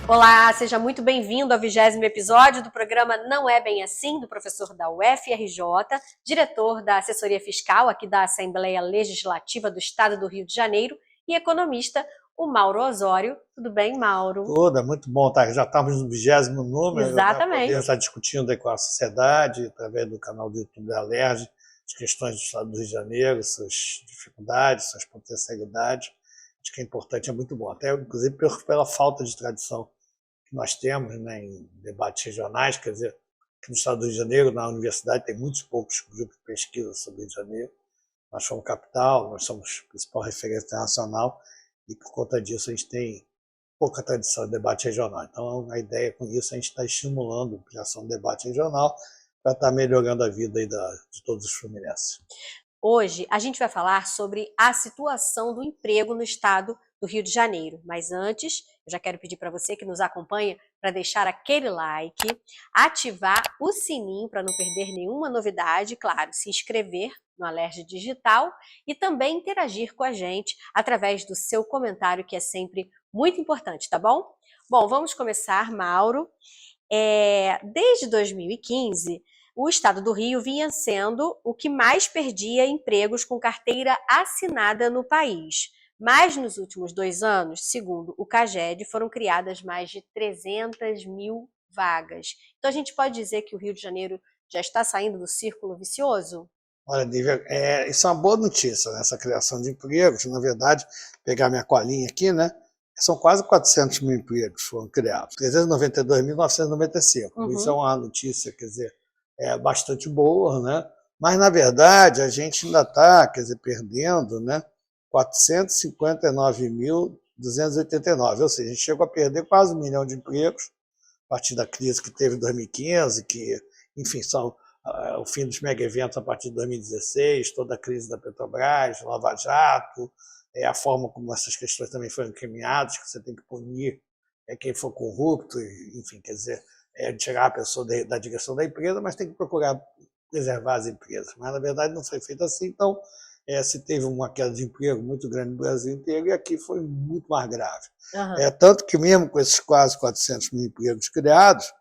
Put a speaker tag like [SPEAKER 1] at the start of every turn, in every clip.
[SPEAKER 1] Olá, seja muito bem-vindo ao 20º episódio do programa Não é Bem Assim, do professor da UFRJ, diretor da assessoria fiscal aqui da Assembleia Legislativa do Estado do Rio de Janeiro e economista, o Mauro Osório. Tudo bem, Mauro?
[SPEAKER 2] Tudo, é muito bom, tá? Já estamos no 20º número, né? Podemos
[SPEAKER 1] Exatamente.
[SPEAKER 2] estar discutindo aí com a sociedade, através do canal do YouTube da Alerj, as questões do Estado do Rio de Janeiro, suas dificuldades, suas potencialidades. Acho que é importante, é muito bom. Até, inclusive, pela falta de tradição que nós temos, né, em debates regionais, quer dizer, aqui no Estado do Rio de Janeiro, na universidade, tem muitos poucos grupos de pesquisa sobre o Rio de Janeiro. Nós somos capital, nós somos a principal referência internacional e, por conta disso, a gente tem pouca tradição de debate regional. Então, a ideia com isso é a gente estar estimulando a criação de debate regional para estar melhorando a vida aí de todos os fluminenses.
[SPEAKER 1] Hoje a gente vai falar sobre a situação do emprego no estado do Rio de Janeiro. Mas antes, eu já quero pedir para você que nos acompanha para deixar aquele like, ativar o sininho para não perder nenhuma novidade, claro, se inscrever no Alerj Digital e também interagir com a gente através do seu comentário, que é sempre muito importante, tá bom? Bom, vamos começar, Mauro. Desde 2015, o estado do Rio vinha sendo o que mais perdia empregos com carteira assinada no país. Mas nos últimos 2 anos, segundo o CAGED, foram criadas mais de 300 mil vagas. Então a gente pode dizer que o Rio de Janeiro já está saindo do círculo vicioso?
[SPEAKER 2] Olha, Lívia, isso é uma boa notícia, né? Essa criação de empregos. Na verdade, pegar minha colinha aqui, né? São quase 400 mil empregos que foram criados, 392.995. Isso é uma notícia, quer dizer, bastante boa, né? Mas, na verdade, a gente ainda está, quer dizer, perdendo, né? 459.289, ou seja, a gente chegou a perder quase 1 milhão de empregos a partir da crise que teve em 2015, que, enfim, são o fim dos mega-eventos a partir de 2016, toda a crise da Petrobras, Lava Jato, a forma como essas questões também foram encaminhadas, que você tem que punir quem for corrupto, enfim, quer dizer, tirar a pessoa da direção da empresa, mas tem que procurar preservar as empresas. Mas, na verdade, não foi feito assim, então se teve uma queda de emprego muito grande no Brasil inteiro, e aqui foi muito mais grave. Tanto que mesmo com esses quase 400 mil empregos criados,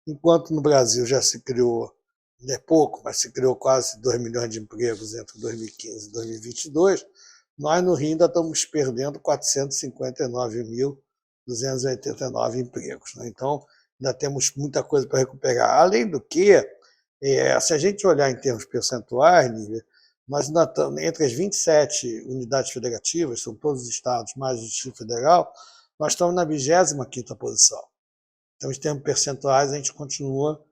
[SPEAKER 2] enquanto no Brasil já se criou, não é pouco, mas se criou quase 2 milhões de empregos entre 2015 e 2022, nós no Rio ainda estamos perdendo 459.289 empregos. Né? Então, ainda temos muita coisa para recuperar. Além do que, se a gente olhar em termos percentuais, nós ainda estamos entre as 27 unidades federativas, são todos os estados mais o Distrito Federal, nós estamos na 25ª posição. Então, em termos percentuais, a gente continua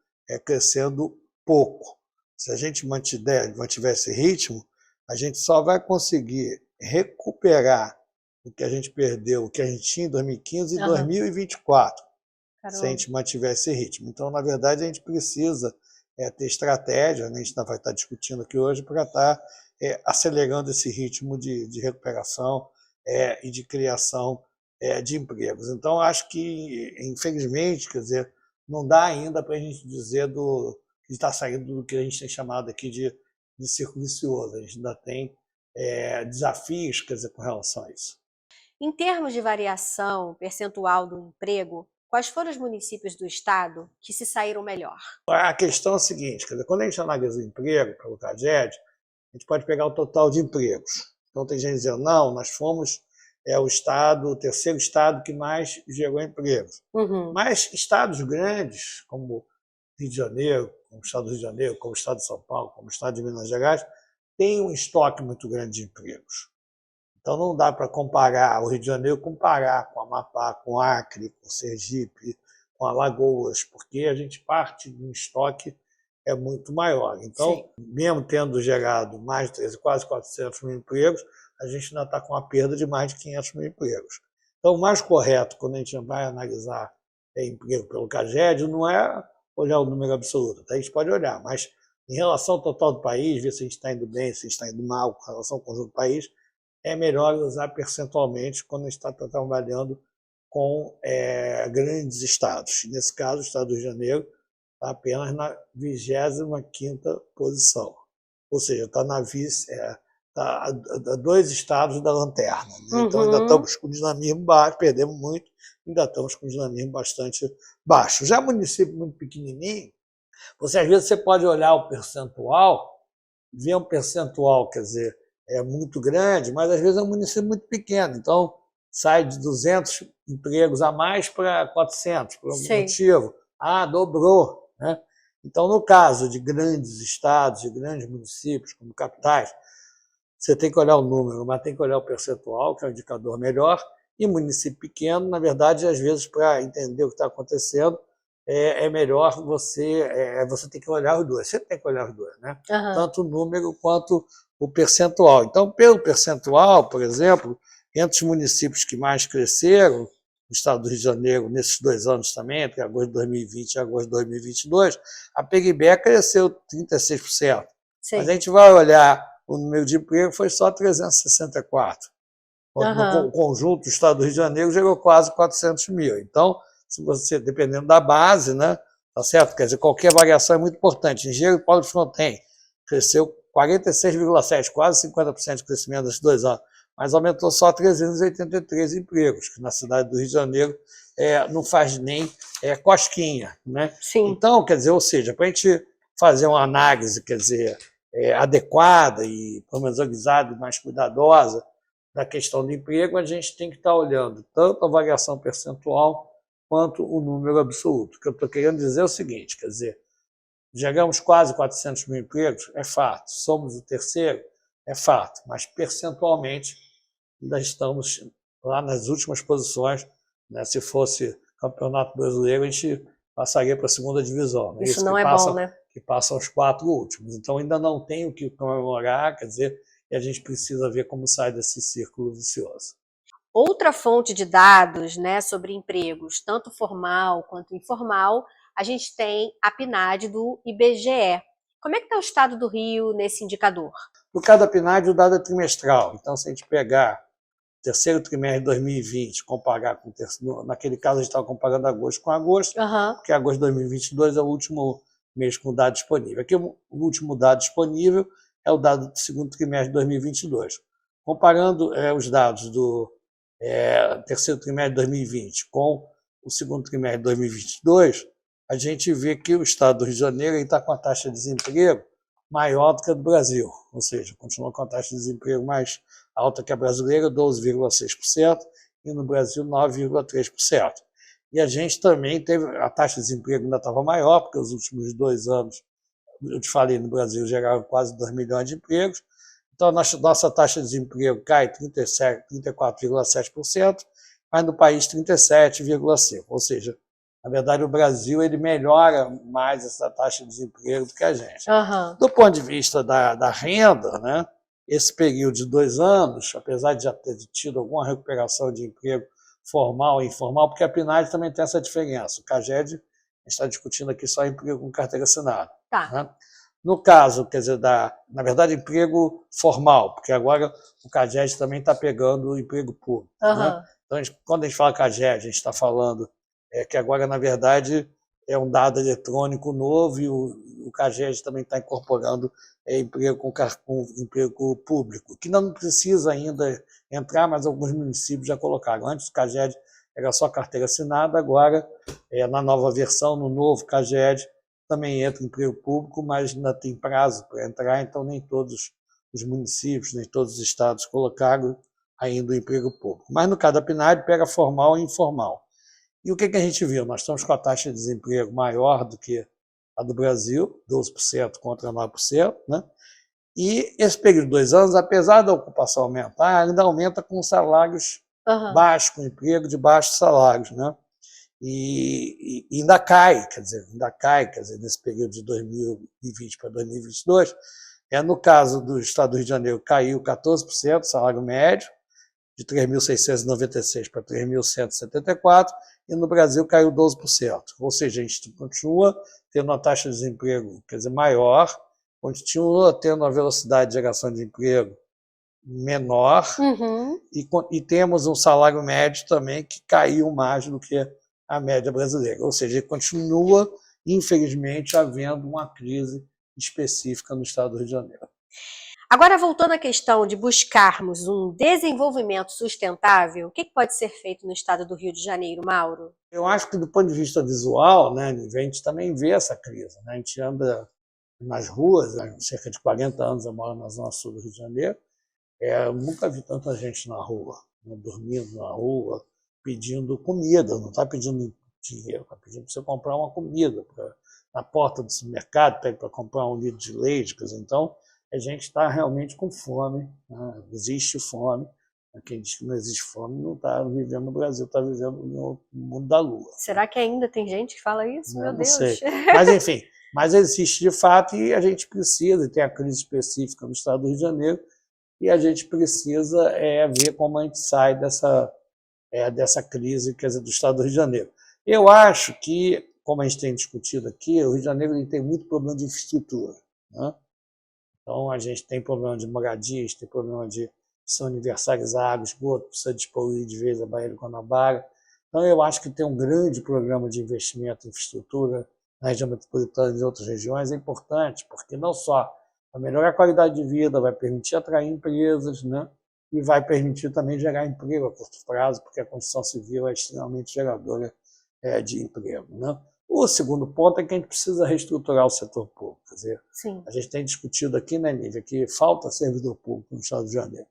[SPEAKER 2] crescendo pouco. Se a gente mantiver esse ritmo, a gente só vai conseguir recuperar o que a gente perdeu, o que a gente tinha em 2015 e 2024, se a gente mantiver esse ritmo. Então, na verdade, a gente precisa ter estratégia, né? A gente vai estar discutindo aqui hoje, para estar acelerando esse ritmo de recuperação e de criação de empregos. Então, acho que, infelizmente, quer dizer, não dá ainda para a gente dizer que está saindo do que a gente tem chamado aqui de círculo vicioso. A gente ainda tem desafios, quer dizer, com relação a isso.
[SPEAKER 1] Em termos de variação percentual do emprego, quais foram os municípios do estado que se saíram melhor?
[SPEAKER 2] A questão é a seguinte, quer dizer, quando a gente analisa o emprego pelo CAGED, a gente pode pegar o total de empregos. Então tem gente dizendo, não, nós fomos o terceiro estado que mais gerou empregos. Mas estados grandes, como Rio de Janeiro, como o estado do Rio de Janeiro, como o estado de São Paulo, como o estado de Minas Gerais, têm um estoque muito grande de empregos. Então não dá para comparar o Rio de Janeiro com o Amapá, com Acre, com Sergipe, com Alagoas, porque a gente parte de um estoque muito maior. Então, sim, mesmo tendo gerado mais de quase 400 mil empregos, a gente ainda está com uma perda de mais de 500 mil empregos. Então, o mais correto, quando a gente vai analisar emprego pelo CAGED, não é olhar o número absoluto. A gente pode olhar, mas em relação ao total do país, ver se a gente está indo bem, se a gente está indo mal com relação ao conjunto do país, é melhor usar percentualmente quando a gente está trabalhando com grandes estados. Nesse caso, o estado do Rio de Janeiro está apenas na 25ª posição. Ou seja, está a 2 estados da lanterna, né? Então ainda estamos com dinamismo baixo, perdemos muito, ainda estamos com dinamismo bastante baixo. Já município muito pequenininho, às vezes você pode olhar o percentual, ver um percentual, quer dizer, é muito grande, mas às vezes é um município muito pequeno, então sai de 200 empregos a mais para 400, por algum motivo. Dobrou, né? Então, no caso de grandes estados, de grandes municípios, como capitais, você tem que olhar o número, mas tem que olhar o percentual, que é o indicador melhor, e município pequeno, na verdade, às vezes, para entender o que está acontecendo, é melhor você tem que olhar os dois. Você tem que olhar os dois, né? Tanto o número quanto o percentual. Então, pelo percentual, por exemplo, entre os municípios que mais cresceram, no estado do Rio de Janeiro, nesses 2 anos também, entre agosto de 2020 e agosto de 2022, a PGBE cresceu 36%. Mas a gente vai olhar o número de emprego, foi só 364. No conjunto, o estado do Rio de Janeiro gerou quase 400 mil. Então, se você, dependendo da base, né, tá certo? Quer dizer, qualquer variação é muito importante. Engenheiro de Paulo de Fronten cresceu 46,7%, quase 50% de crescimento nesses 2 anos, mas aumentou só 383 empregos, que na cidade do Rio de Janeiro não faz nem cosquinha, né? Então, quer dizer, ou seja, para a gente fazer uma análise, quer dizer, adequada e, pelo menos, aguizada e mais cuidadosa da questão do emprego, a gente tem que estar olhando tanto a variação percentual quanto o número absoluto. O que eu estou querendo dizer é o seguinte, quer dizer, geramos quase 400 mil empregos, é fato. Somos o terceiro, é fato. Mas, percentualmente, ainda estamos lá nas últimas posições, né? Se fosse Campeonato Brasileiro, a gente passaria para a 2ª divisão. Né?
[SPEAKER 1] Isso não é bom, né?
[SPEAKER 2] Que passam os 4 últimos. Então, ainda não tem o que comemorar, quer dizer, e a gente precisa ver como sai desse círculo vicioso.
[SPEAKER 1] Outra fonte de dados, né, sobre empregos, tanto formal quanto informal, a gente tem a PNAD do IBGE. Como é que está o estado do Rio nesse indicador?
[SPEAKER 2] No caso da PNAD, o dado é trimestral. Então, se a gente pegar o terceiro trimestre de 2020, comparar com o terceiro, naquele caso a gente estava comparando agosto com agosto, porque agosto de 2022 é o último mês com dado disponível. Aqui o último dado disponível é o dado do segundo trimestre de 2022. Comparando os dados do terceiro trimestre de 2020 com o segundo trimestre de 2022, a gente vê que o estado do Rio de Janeiro está com a taxa de desemprego maior do que a do Brasil, ou seja, continua com a taxa de desemprego mais alta que a brasileira, 12,6%, e no Brasil 9,3%. E a gente também teve, a taxa de desemprego ainda estava maior, porque os últimos 2 anos, eu te falei, no Brasil geraram quase 2 milhões de empregos, então a nossa taxa de desemprego cai 34,7%, mas no país 37,5%, ou seja, na verdade o Brasil ele melhora mais essa taxa de desemprego do que a gente. Do ponto de vista da renda, né, esse período de 2 anos, apesar de já ter tido alguma recuperação de emprego formal e informal, porque a PNAD também tem essa diferença. O CAGED, a gente está discutindo aqui só emprego com carteira assinada. Né? No caso, quer dizer, na verdade, emprego formal, porque agora o CAGED também está pegando o emprego público. Né? Então, quando a gente fala CAGED, a gente está falando que agora, na verdade, é um dado eletrônico novo e o CAGED também está incorporando emprego com emprego público, que não precisa ainda entrar, mas alguns municípios já colocaram. Antes o CAGED era só carteira assinada, agora, na nova versão, no novo CAGED, também entra emprego público, mas ainda tem prazo para entrar, então nem todos os municípios, nem todos os estados colocaram ainda o emprego público. Mas no caso da PNAD, pega formal e informal. E o que a gente viu? Nós estamos com a taxa de desemprego maior do que a do Brasil, 12% contra 9%, né? E esse período de 2 anos, apesar da ocupação aumentar, ainda aumenta com salários baixos, com emprego de baixos salários, né? E ainda cai, quer dizer, nesse período de 2020 para 2022, no caso do estado do Rio de Janeiro, caiu 14% o salário médio, de 3.696 para 3.174, e no Brasil caiu 12%. Ou seja, a gente continua tendo uma taxa de desemprego, quer dizer, maior, continua tendo uma velocidade de geração de emprego menor, e temos um salário médio também que caiu mais do que a média brasileira. Ou seja, continua, infelizmente, havendo uma crise específica no estado do Rio de Janeiro.
[SPEAKER 1] Agora, voltando à questão de buscarmos um desenvolvimento sustentável, o que pode ser feito no estado do Rio de Janeiro, Mauro?
[SPEAKER 2] Eu acho que, do ponto de vista visual, né, a gente também vê essa crise. Né? A gente anda nas ruas, há cerca de 40 anos eu moro na zona sul do Rio de Janeiro, eu nunca vi tanta gente na rua, né, dormindo na rua, pedindo comida, não está pedindo dinheiro, está pedindo para você comprar uma comida, na porta do supermercado, pede para comprar um litro de leite. Então, a gente está realmente com fome, né? Existe fome. Quem diz que não existe fome não está vivendo no Brasil, está vivendo no mundo da lua.
[SPEAKER 1] Será que ainda tem gente que fala isso? Meu
[SPEAKER 2] Não
[SPEAKER 1] Deus.
[SPEAKER 2] sei. Mas, enfim, mas existe de fato e a gente precisa, e tem a crise específica no estado do Rio de Janeiro, e a gente precisa ver como a gente sai dessa crise, quer dizer, do estado do Rio de Janeiro. Eu acho que, como a gente tem discutido aqui, o Rio de Janeiro ele tem muito problema de infraestrutura, né? Então, a gente tem problema de moradias, tem problema de são universais água, esgoto, precisa despoluir de vez a Baía do Guanabara. Então, eu acho que ter um grande programa de investimento em infraestrutura na região metropolitana e em outras regiões é importante, porque não só vai melhorar a qualidade de vida, vai permitir atrair empresas, né? E vai permitir também gerar emprego a curto prazo, porque a construção civil é extremamente geradora de emprego, né? O segundo ponto é que a gente precisa reestruturar o setor público. Quer dizer,
[SPEAKER 1] Sim.
[SPEAKER 2] a gente tem discutido aqui, né, Nívia, que falta servidor público no estado de Janeiro.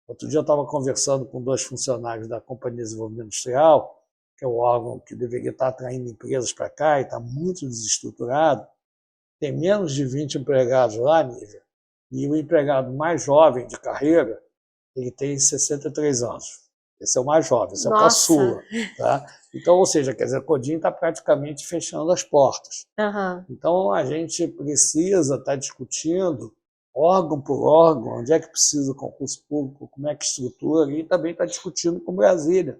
[SPEAKER 2] Outro dia eu estava conversando com 2 funcionários da Companhia de Desenvolvimento Industrial, que é o órgão que deveria estar atraindo empresas para cá e está muito desestruturado. Tem menos de 20 empregados lá, Nívia, e o empregado mais jovem de carreira, ele tem 63 anos. Esse é o mais jovem, esse é o caçula. Tá? Então, ou seja, quer dizer, a Codin está praticamente fechando as portas.
[SPEAKER 1] Uhum.
[SPEAKER 2] Então, a gente precisa estar discutindo, órgão por órgão, onde é que precisa concurso público, como é que estrutura, e também está discutindo com Brasília.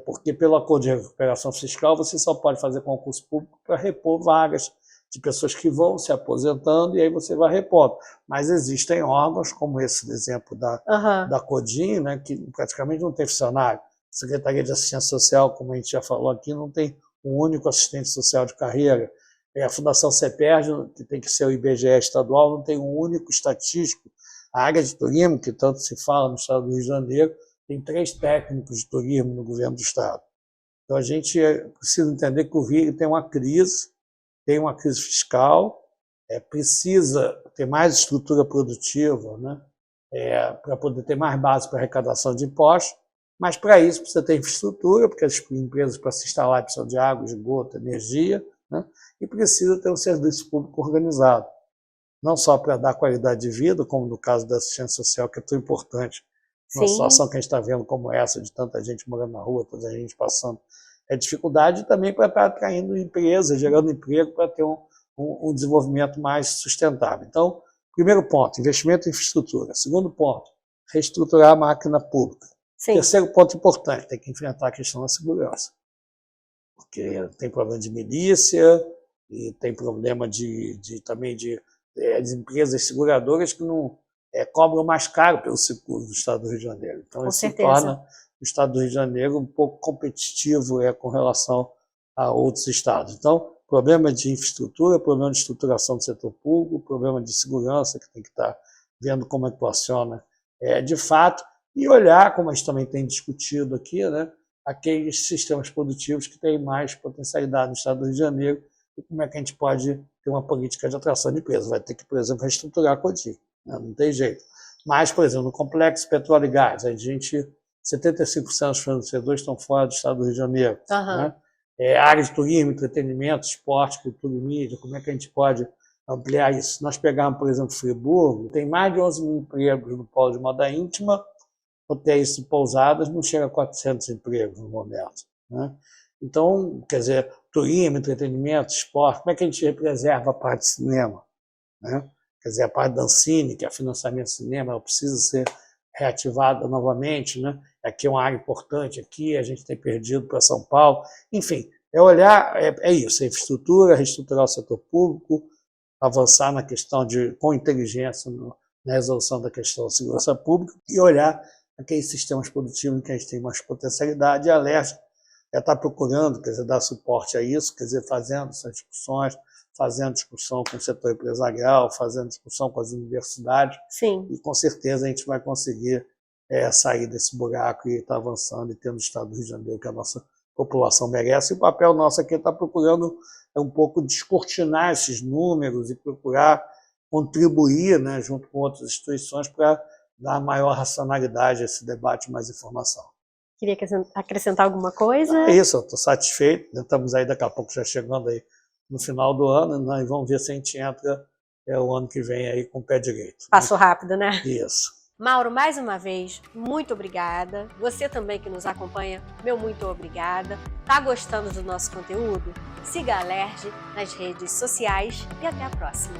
[SPEAKER 2] Porque pelo acordo de recuperação fiscal, você só pode fazer concurso público para repor vagas de pessoas que vão se aposentando, e aí você vai repondo. Mas existem órgãos, como esse exemplo da Codin, né, que praticamente não tem funcionário. Secretaria de Assistência Social, como a gente já falou aqui, não tem um único assistente social de carreira. A Fundação CEPERJ, que tem que ser o IBGE estadual, não tem um único estatístico. A área de turismo, que tanto se fala no estado do Rio de Janeiro, tem 3 técnicos de turismo no governo do estado. Então, a gente precisa entender que o Rio tem uma crise fiscal, precisa ter mais estrutura produtiva, né, para poder ter mais base para arrecadação de impostos, mas para isso precisa ter infraestrutura, porque as empresas para se instalar precisam de água, esgoto, energia, né, e precisa ter um serviço público organizado, não só para dar qualidade de vida, como no caso da assistência social, que é tão importante, numa situação que a gente está vendo como essa, de tanta gente morando na rua, tanta gente passando dificuldade, também para estar atraindo empresas, gerando emprego para ter um desenvolvimento mais sustentável. Então, primeiro ponto, investimento em infraestrutura. Segundo ponto, reestruturar a máquina pública.
[SPEAKER 1] Sim.
[SPEAKER 2] Terceiro ponto importante, tem que enfrentar a questão da segurança. Porque tem problema de milícia e tem problema também de empresas seguradoras que não cobram mais caro pelo seguro do estado do Rio de Janeiro. Então, isso torna o estado do Rio de Janeiro um pouco competitivo com relação a outros estados. Então, problema de infraestrutura, problema de estruturação do setor público, problema de segurança, que tem que estar vendo como é que funciona de fato, e olhar, como a gente também tem discutido aqui, né, aqueles sistemas produtivos que têm mais potencialidade no estado do Rio de Janeiro, e como é que a gente pode ter uma política de atração de empresas. Vai ter que, por exemplo, reestruturar a Codin, né, não tem jeito. Mas, por exemplo, no complexo petróleo e gás, a gente 75% dos fornecedores estão fora do estado do Rio de Janeiro. Né? Área de turismo, entretenimento, esporte, cultura e mídia, como é que a gente pode ampliar isso? Se nós pegarmos, por exemplo, Friburgo, tem mais de 11 mil empregos no polo de moda íntima, hotéis e pousadas, não chega a 400 empregos no momento. Né? Então, quer dizer, turismo, entretenimento, esporte, como é que a gente preserva a parte de cinema? Né? Quer dizer, a parte da Ancine, que é financiamento de cinema, ela precisa ser reativada novamente, né? Aqui é uma área importante, aqui a gente tem perdido para São Paulo. Enfim, olhar, isso, a infraestrutura, reestruturar o setor público, avançar na questão com inteligência na resolução da questão da segurança pública e olhar aqueles sistemas produtivos em que a gente tem mais potencialidade e a LERJ está procurando, quer dizer, dar suporte a isso, quer dizer, fazendo essas discussões, fazendo discussão com o setor empresarial, fazendo discussão com as universidades.
[SPEAKER 1] Sim.
[SPEAKER 2] E com certeza a gente vai conseguir sair desse buraco e estar avançando e tendo o estado do Rio de Janeiro que a nossa população merece. E o papel nosso aqui está procurando um pouco descortinar esses números e procurar contribuir, né, junto com outras instituições para dar maior racionalidade a esse debate, mais informação.
[SPEAKER 1] Queria acrescentar alguma coisa?
[SPEAKER 2] É isso, eu estou satisfeito. Estamos aí daqui a pouco já chegando aí no final do ano, né, e vamos ver se a gente entra o ano que vem aí com o pé direito.
[SPEAKER 1] Passou rápido, né?
[SPEAKER 2] Isso.
[SPEAKER 1] Mauro, mais uma vez, muito obrigada. Você também que nos acompanha, meu muito obrigada. Tá gostando do nosso conteúdo? Siga a Alerj nas redes sociais e até a próxima.